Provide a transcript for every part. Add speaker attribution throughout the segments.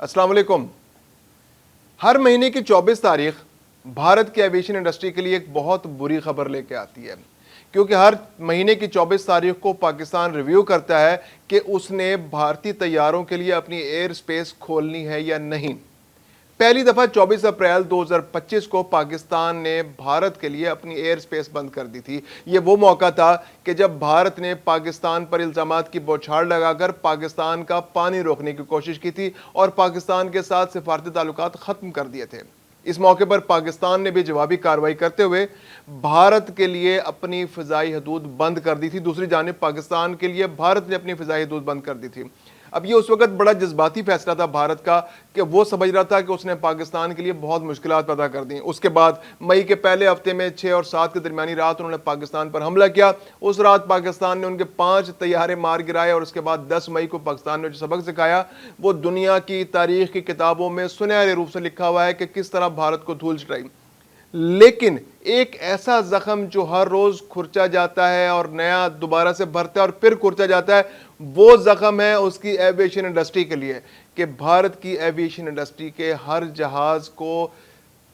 Speaker 1: अस्सलाम वालेकुम। हर महीने की 24 तारीख भारत की एविएशन इंडस्ट्री के लिए एक बहुत बुरी खबर लेके आती है, क्योंकि हर महीने की 24 तारीख को पाकिस्तान रिव्यू करता है कि उसने भारतीय तैयारों के लिए अपनी एयर स्पेस खोलनी है या नहीं। पहली दफा 24 अप्रैल 2025 को पाकिस्तान ने भारत के लिए अपनी एयर स्पेस बंद कर दी थी। ये वो मौका था कि जब भारत ने पाकिस्तान पर इल्जामात की बौछार लगाकर पाकिस्तान का पानी रोकने की कोशिश की थी और पाकिस्तान के साथ सिफारती ताल्लुकात खत्म कर दिए थे। इस मौके पर पाकिस्तान ने भी जवाबी कार्रवाई करते हुए भारत के लिए अपनी फिजाई हदूद बंद कर दी थी। दूसरी जानिब पाकिस्तान के लिए भारत ने अपनी फिजाई हदूद बंद कर दी थी। अब ये उस वक्त बड़ा जज्बाती फैसला था भारत का कि वो समझ रहा था कि उसने पाकिस्तान के लिए बहुत मुश्किलात पैदा कर दी। उसके बाद मई के पहले हफ्ते में 6 और 7 के दरमियानी रात उन्होंने पाकिस्तान पर हमला किया। उस रात पाकिस्तान ने उनके 5 तैयारे मार गिराए और उसके बाद 10 मई को पाकिस्तान ने जो सबक सिखाया वो दुनिया की तारीख की किताबों में सुनहरे रूप से लिखा हुआ है कि किस तरह भारत को धूल चटाई। लेकिन एक ऐसा जख्म जो हर रोज खुरचा जाता है और नया दोबारा से भरता है और फिर खुरचा जाता है, वो जख्म है उसकी एविएशन इंडस्ट्री के लिए कि भारत की एविएशन इंडस्ट्री के हर जहाज को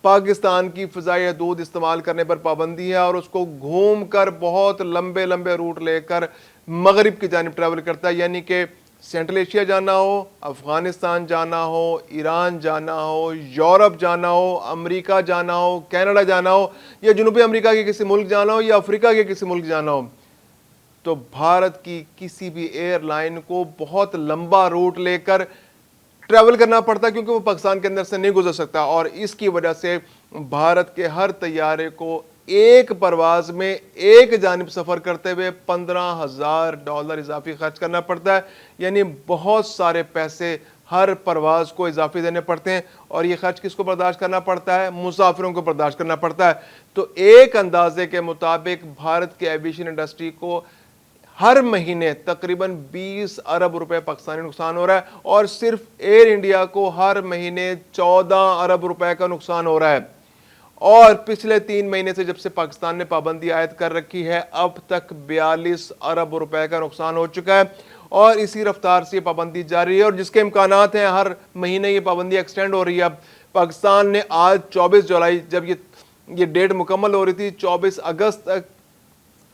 Speaker 1: पाकिस्तान की फ़िज़ाई हदूद इस्तेमाल करने पर पाबंदी है और उसको घूम कर बहुत लंबे लंबे रूट लेकर मगरिब की जानिब ट्रैवल करता है। यानी कि सेंट्रल एशिया जाना हो, अफगानिस्तान जाना हो, ईरान जाना हो, यूरोप जाना हो, अमेरिका जाना हो, कनाडा जाना हो, या जनूबी अमेरिका के किसी मुल्क जाना हो या अफ्रीका के किसी मुल्क जाना हो, तो भारत की किसी भी एयरलाइन को बहुत लंबा रूट लेकर ट्रैवल करना पड़ता है, क्योंकि वो पाकिस्तान के अंदर से नहीं गुजर सकता। और इसकी वजह से भारत के हर तैयारे को एक परवाज में एक जानिब सफर करते हुए $15,000 इजाफी खर्च करना पड़ता है। यानी बहुत सारे पैसे हर परवाज को इजाफी देने पड़ते हैं और ये खर्च किसको बर्दाश्त करना पड़ता है? मुसाफिरों को बर्दाश्त करना पड़ता है। तो एक अंदाजे के मुताबिक भारत की एविएशन इंडस्ट्री को हर महीने तकरीबन 20 अरब रुपए पाकिस्तानी नुकसान हो रहा है और सिर्फ एयर इंडिया को हर महीने 14 अरब रुपए का नुकसान हो रहा है। और पिछले 3 महीने से जब से पाकिस्तान ने पाबंदी आयद कर रखी है, अब तक 42 अरब रुपए का नुकसान हो चुका है और इसी रफ्तार से पाबंदी जारी है और जिसके इम्कानात हैं हर महीने ये पाबंदी एक्सटेंड हो रही है। अब पाकिस्तान ने आज 24 जुलाई जब ये डेट मुकम्मल हो रही थी, 24 अगस्त तक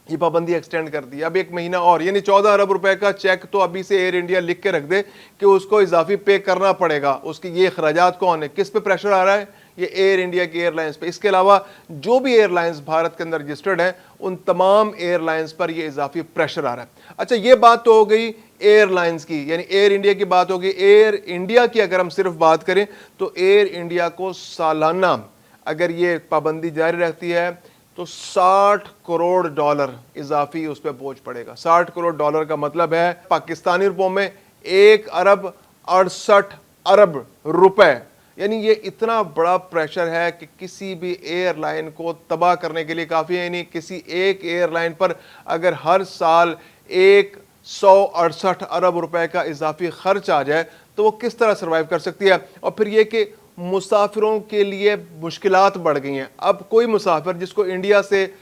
Speaker 1: ये पाबंदी एक्सटेंड कर दी। अब 1 महीना और, यानी 14 अरब रुपए का चेक तो अभी से एयर इंडिया लिख के रख दे कि उसको इजाफी पे करना पड़ेगा। उसकी ये अखराजात कौन है, किस पे प्रेशर आ रहा है? ये एयर इंडिया की एयरलाइंस पे। इसके अलावा जो भी एयरलाइंस भारत के अंदर रजिस्टर्ड हैं उन तमाम एयरलाइंस पर ये इजाफी प्रेशर आ रहा है। अच्छा, ये बात तो हो गई एयरलाइंस की, यानी एयर इंडिया की बात होगी। एयर इंडिया की अगर हम सिर्फ बात करें तो एयर इंडिया को सालाना अगर ये पाबंदी जारी रहती है तो $60 करोड़ इजाफी उस पर बोझ पड़ेगा। $60 करोड़ का मतलब है पाकिस्तानी रुपयों में 1 अरब 68 अरब रुपए। यानी ये इतना बड़ा प्रेशर है कि किसी भी एयरलाइन को तबाह करने के लिए काफ़ी है। यानी किसी एक एयरलाइन पर अगर हर साल 168 अरब रुपए का इजाफी खर्च आ जाए तो वो किस तरह सर्वाइव कर सकती है। और फिर ये कि मुसाफिरों के लिए मुश्किलात बढ़ गई हैं। अब कोई मुसाफिर जिसको इंडिया से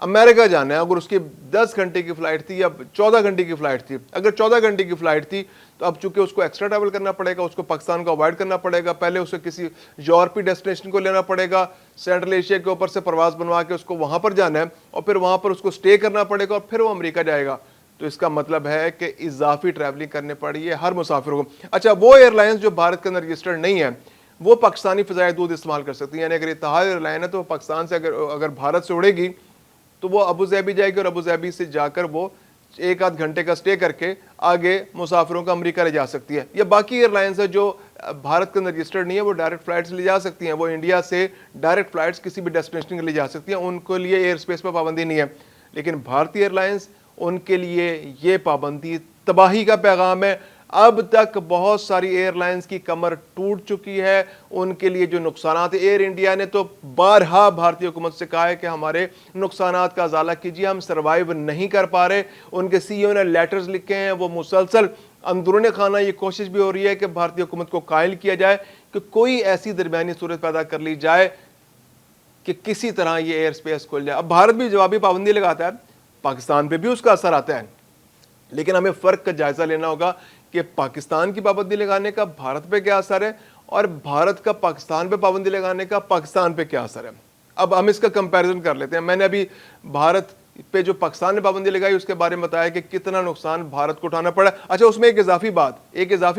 Speaker 1: अमेरिका जाना है, अगर उसकी 10 घंटे की फ़्लाइट थी या 14 घंटे की फ़्लाइट थी, अगर 14 घंटे की फ़्लाइट थी तो अब चूंकि उसको एक्स्ट्रा ट्रैवल करना पड़ेगा, उसको पाकिस्तान को अवॉइड करना पड़ेगा। पहले उसे किसी यूरोपीय डेस्टिनेशन को लेना पड़ेगा, सेंट्रल एशिया के ऊपर से परवाज़ बनवा के उसको वहाँ पर जाना है और फिर वहाँ पर उसको स्टे करना पड़ेगा और फिर वो अमेरिका जाएगा। तो इसका मतलब है कि इजाफी ट्रैवलिंग करनी पड़ी है हर मुसाफिर को। अच्छा, वो एयरलाइंस जो भारत के अंदर रजिस्टर्ड नहीं है वो पाकिस्तानी फ़िज़ाई हदूद इस्तेमाल कर सकती है। यानी अगर इत्तेहाद एयरलाइन है तो पाकिस्तान से अगर भारत से उड़ेगी तो वो अबू धाबी जाएगी और अबू धाबी से जाकर वो 1 आध घंटे का स्टे करके आगे मुसाफिरों को अमेरिका ले जा सकती है। या बाकी एयरलाइंस है जो भारत के अंदर रजिस्टर्ड नहीं है वो डायरेक्ट फ़्लाइट्स ले जा सकती हैं। वो इंडिया से डायरेक्ट फ़्लाइट्स किसी भी डेस्टिनेशन के लिए जा सकती हैं, उनके लिए एयर स्पेस पर पाबंदी नहीं है। लेकिन भारतीय एयरलाइंस, उनके लिए ये पाबंदी तबाही का पैगाम है। अब तक बहुत सारी एयरलाइंस की कमर टूट चुकी है, उनके लिए जो नुकसानात। एयर इंडिया ने तो बारहा भारतीय हुकूमत से कहा है कि हमारे नुकसानात का अजाला कीजिए, हम सर्वाइव नहीं कर पा रहे। उनके सीईओ ने लेटर्स लिखे हैं। वो मुसलसल अंदरूनी खाना ये कोशिश भी हो रही है कि भारतीय हुकूमत को कायल किया जाए कि कोई ऐसी दरमियानी सूरत पैदा कर ली जाए कि किसी तरह ये एयर स्पेस खुल जाए। अब भारत भी जवाबी पाबंदी लगाता है, पाकिस्तान पे भी उसका असर आता है, लेकिन हमें फ़र्क का जायज़ा लेना होगा کہ پاکستان کی پابندی لگانے کا بھارت پہ کیا اثر ہے اور بھارت کا پاکستان پہ پابندی لگانے کا پاکستان پہ کیا اثر ہے. اب ہم اس کا کمپیریزن کر لیتے ہیں. میں نے ابھی بھارت پہ جو پاکستان نے پابندی لگائی اس کے بارے میں بتایا کہ کتنا نقصان بھارت کو اٹھانا پڑا. اچھا, اس میں ایک اضافی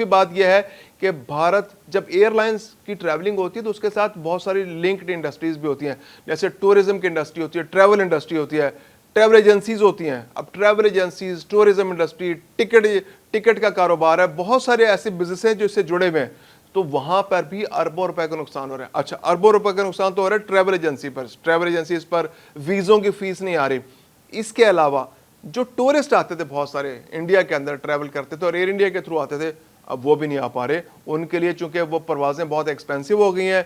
Speaker 1: بات یہ ہے کہ بھارت جب ایئر لائنز کی ٹریولنگ ہوتی ہے تو اس کے ساتھ بہت ساری لنکڈ انڈسٹریز بھی ہوتی ہیں, جیسے ٹورزم کی انڈسٹری ہوتی ہے, ٹریول انڈسٹری ہوتی ہے, ٹریول ایجنسیز ہوتی ہیں. اب travel agencies, tourism industry, ticket کا کاروبار ہے, بہت سارے ایسے بزنس ہیں جو اس سے جڑے ہوئے ہیں, تو وہاں پر بھی اربوں روپے کا نقصان ہو رہا ہے. اچھا, اربوں روپے کا نقصان تو ہو رہا ہے ٹریول ایجنسیز پر ویزوں کی فیس نہیں آ رہی. اس کے علاوہ جو ٹورسٹ آتے تھے بہت سارے انڈیا کے اندر ٹریول کرتے تھے اور ایئر انڈیا کے تھرو آتے تھے, اب وہ بھی نہیں آ پا رہے. ان کے لیے چونکہ وہ پروازیں بہت ایکسپینسو ہو گئی ہیں,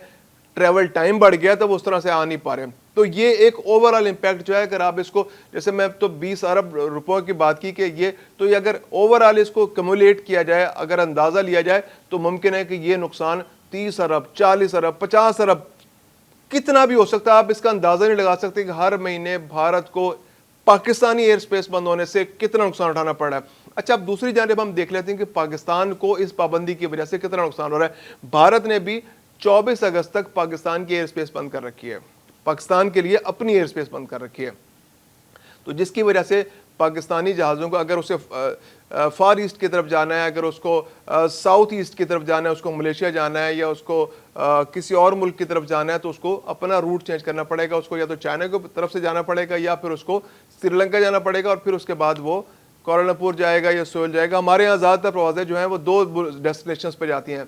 Speaker 1: ٹریول ٹائم بڑھ گیا تو وہ اس طرح سے آ نہیں پا رہے. تو یہ ایک اوور آل امپیکٹ جو ہے, اگر آپ اس کو, جیسے میں تو 20 ارب روپوں کی بات کی کہ یہ, تو یہ اگر اوور آل اس کو کیمولیٹ کیا جائے, اگر اندازہ لیا جائے تو ممکن ہے کہ یہ نقصان 30 ارب, 40 ارب, 50 ارب کتنا بھی ہو سکتا ہے. آپ اس کا اندازہ نہیں لگا سکتے کہ ہر مہینے بھارت کو پاکستانی ایئر سپیس بند ہونے سے کتنا نقصان اٹھانا پڑ رہا ہے. اچھا, اب دوسری جانب ہم دیکھ لیتے ہیں کہ پاکستان کو اس پابندی کی وجہ سے کتنا نقصان ہو رہا ہے. بھارت نے بھی 24 اگست تک پاکستان کی ایئر سپیس بند کر رکھی ہے, پاکستان کے لیے اپنی ایئر سپیس بند کر رکھی ہے. تو جس کی وجہ سے پاکستانی جہازوں کو اگر اسے فار ایسٹ کی طرف جانا ہے, اگر اس کو ساؤتھ ایسٹ کی طرف جانا ہے, اس کو ملیشیا جانا ہے یا اس کو کسی اور ملک کی طرف جانا ہے, تو اس کو اپنا روٹ چینج کرنا پڑے گا. اس کو یا تو چائنا کی طرف سے جانا پڑے گا یا پھر اس کو سری لنکا جانا پڑے گا, اور پھر اس کے بعد وہ کوالالمپور جائے گا یا سول جائے گا. ہمارے یہاں زیادہ تر پروازیں جو ہیں وہ 2 ڈیسٹینیشنز پہ جاتی ہیں,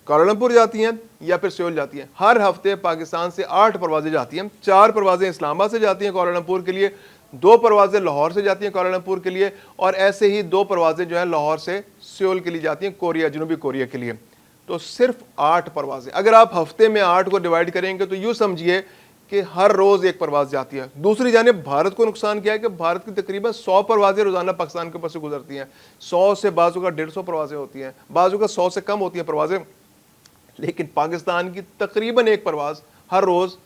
Speaker 1: کوالالمپور جاتی ہیں یا پھر سیول جاتی ہیں. ہر ہفتے پاکستان سے 8 پروازیں جاتی ہیں. 4 پروازیں اسلام آباد سے جاتی ہیں کوالالمپور کے لیے, 2 پروازیں لاہور سے جاتی ہیں کوالالمپور کے لیے, اور ایسے ہی 2 پروازیں جو ہیں لاہور سے سیول کے لیے جاتی ہیں, کوریا, جنوبی کوریا کے لیے. تو صرف 8 پروازیں. اگر آپ ہفتے میں 8 کو ڈیوائڈ کریں گے تو یوں سمجھیے کہ ہر روز ایک پرواز جاتی ہے. دوسری جانب بھارت کو نقصان کیا ہے کہ بھارت کی تقریباً 100 پروازیں روزانہ پاکستان کے اوپر سے گزرتی ہیں. 100 سے بعضوں کا 150 پروازیں ہوتی ہیں, بعضوں کا 100 سے کم ہوتی ہیں پروازیں, لیکن پاکستان کی تقریباً ایک پرواز ہر روز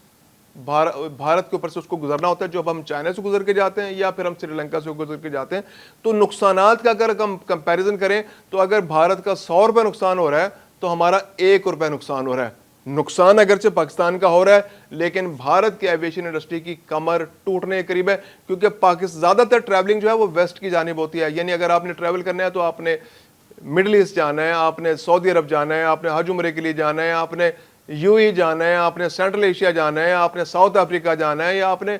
Speaker 1: بھارت کے اوپر سے اس کو گزرنا ہوتا ہے, جو اب ہم چائنا سے گزر کے جاتے ہیں یا پھر ہم سری لنکا سے گزر کے جاتے ہیں. تو نقصانات کا اگر ہم کمپیریزن کریں تو اگر بھارت کا 100 روپے نقصان ہو رہا ہے تو ہمارا 1 روپے نقصان ہو رہا ہے. نقصان اگرچہ پاکستان کا ہو رہا ہے, لیکن بھارت کی ایویشن انڈسٹری کی کمر ٹوٹنے کے قریب ہے, کیونکہ پاکستان زیادہ تر ٹریولنگ جو ہے وہ ویسٹ کی جانب ہوتی ہے. یعنی اگر آپ نے ٹریول کرنا ہے تو آپ نے مڈل ایسٹ جانا ہے, آپ نے سعودی عرب جانا ہے, آپ نے حج عمرے کے لیے جانا ہے, آپ نے یو ای جانا ہے, آپ نے سینٹرل ایشیا جانا ہے, آپ نے ساؤتھ افریقہ جانا ہے, یا آپ نے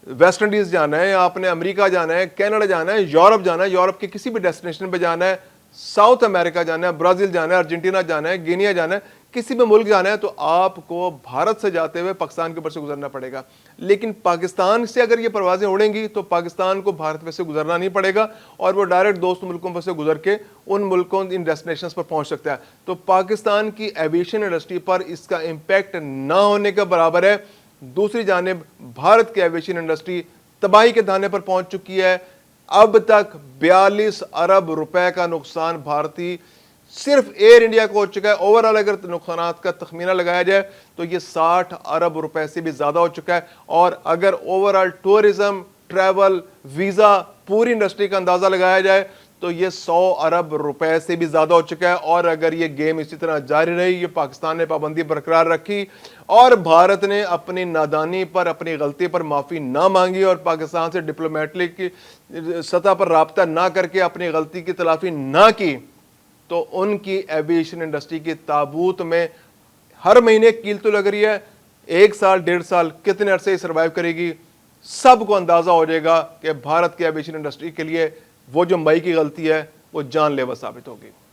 Speaker 1: ویسٹ انڈیز جانا ہے, یا آپ نے امریکہ جانا ہے, کینیڈا جانا ہے, یورپ جانا ہے, یورپ کے کسی بھی ڈیسٹینیشن پہ جانا ہے, ساؤتھ امریکہ جانا ہے, برازیل جانا ہے, ارجنٹینا جانا ہے, گینیا جانا ہے, کسی بھی ملک جانا ہے, تو آپ کو بھارت سے جاتے ہوئے پاکستان کے اوپر سے گزرنا پڑے گا. لیکن پاکستان سے اگر یہ پروازیں اڑیں گی تو پاکستان کو بھارت میں سے گزرنا نہیں پڑے گا, اور وہ ڈائریکٹ دوست ملکوں پر سے گزر کے ان ملکوں, ان ڈیسٹینیشنز پر پہنچ سکتا ہے. تو پاکستان کی ایویشن انڈسٹری پر اس کا امپیکٹ نہ ہونے کا برابر ہے. دوسری جانب بھارت کی ایویشن انڈسٹری تباہی کے دہانے پر پہنچ چکی ہے. اب تک 42 ارب روپے کا نقصان بھارتی صرف ایئر انڈیا کو ہو چکا ہے. اوور آل اگر نقصانات کا تخمینہ لگایا جائے تو یہ 60 ارب روپے سے بھی زیادہ ہو چکا ہے. اور اگر over all tourism, travel, visa, پوری انڈسٹری کا اندازہ لگایا جائے تو یہ 100 ارب روپے سے بھی زیادہ ہو چکا ہے. اور اگر یہ گیم اسی طرح جاری رہی, یہ پاکستان نے پابندی برقرار رکھی اور بھارت نے اپنی نادانی پر, اپنی غلطی پر معافی نہ مانگی اور پاکستان سے ڈپلومیٹک کی سطح پر رابطہ نہ کر کے اپنی غلطی کی تلافی نہ کی, تو ان کی ایویشن انڈسٹری کی تابوت میں ہر مہینے کیل تو لگ رہی ہے. 1 سال 1.5 سال کتنے عرصے ہی سروائیو کرے گی, سب کو اندازہ ہو جائے گا کہ بھارت کی ایویشن انڈسٹری کے لیے وہ جو مئی کی غلطی ہے وہ جان لیوا ثابت ہوگی.